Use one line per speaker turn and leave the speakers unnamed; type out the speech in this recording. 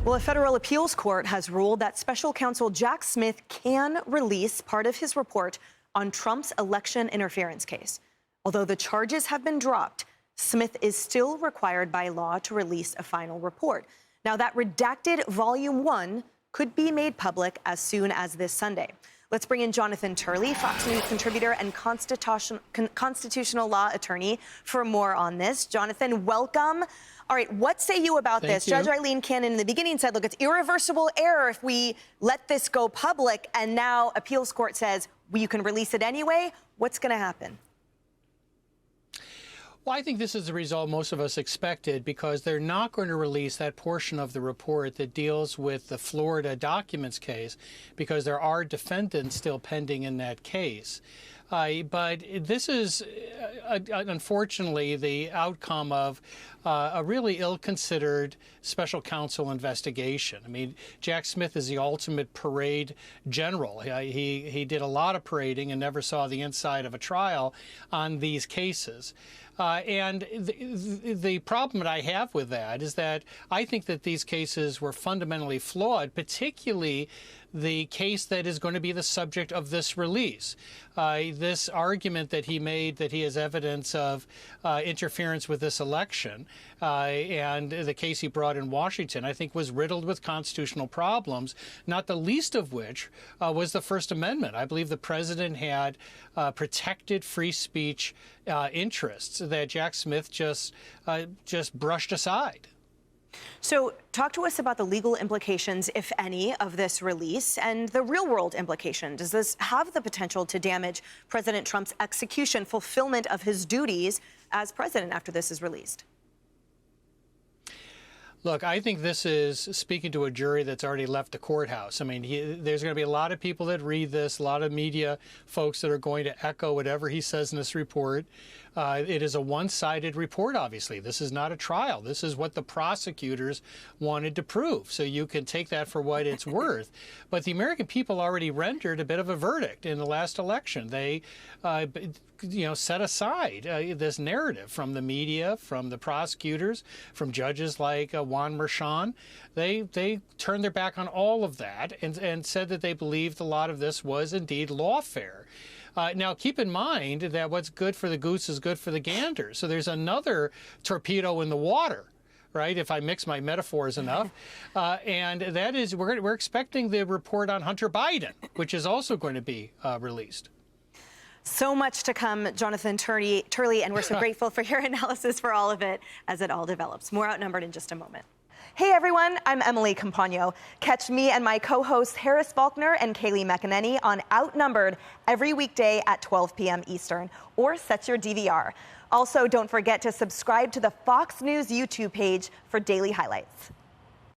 Well, a federal appeals court has ruled that special counsel Jack Smith can release part of his report on Trump's election interference case. Although the charges have been dropped, Smith is still required by law to release a final report. Now, that redacted Volume 1 could be made public as soon as this Sunday. Let's bring in Jonathan Turley, Fox News contributor and constitutional law attorney, for more on this. Jonathan, welcome. All right, what say you about this? Judge Eileen Cannon in the beginning said, look, it's irreversible error if we let this go public, and now appeals court says, well, you can release it anyway. What's going to happen?
Well, I think this is the result most of us expected, because they're not going to release that portion of the report that deals with the Florida documents case, because there are defendants still pending in that case. But this is, unfortunately, the outcome of a really ill-considered special counsel investigation. I mean, Jack Smith is the ultimate parade general. He did a lot of parading and never saw the inside of a trial on these cases. And the problem that I have with that is that I think that these cases were fundamentally flawed, particularly the case that is going to be the subject of this release. This argument that he made that he has evidence of interference with this election and the case he brought in Washington, I think, was riddled with constitutional problems, not the least of which was the First Amendment. I believe the president had protected free speech interests that Jack Smith just brushed aside.
So talk to us about the legal implications, if any, of this release and the real-world implication. Does this have the potential to damage President Trump's execution, fulfillment of his duties as president after this is released?
Look, I think this is speaking to a jury that's already left the courthouse. I mean, there's going to be a lot of people that read this, a lot of media folks that are going to echo whatever he says in this report. It is a one-sided report, obviously. This is not a trial. This is what the prosecutors wanted to prove. So you can take that for what it's worth. But the American people already rendered a bit of a verdict in the last election. They set aside this narrative from the media, from the prosecutors, from judges like Juan Merchan. They turned their back on all of that and said that they believed a lot of this was indeed lawfare. Now, keep in mind that what's good for the goose is good for the gander. So there's another torpedo in the water, right, if I mix my metaphors enough. And that is, we're expecting the report on Hunter Biden, which is also going to be released.
So much to come, Jonathan Turley, and we're so grateful for your analysis for all of it as it all develops. More Outnumbered in just a moment. Hey everyone, I'm Emily Campagno. Catch me and my co-hosts Harris Faulkner and Kaylee McEnany on Outnumbered every weekday at 12 p.m. Eastern, or set your DVR. Also, don't forget to subscribe to the Fox News YouTube page for daily highlights.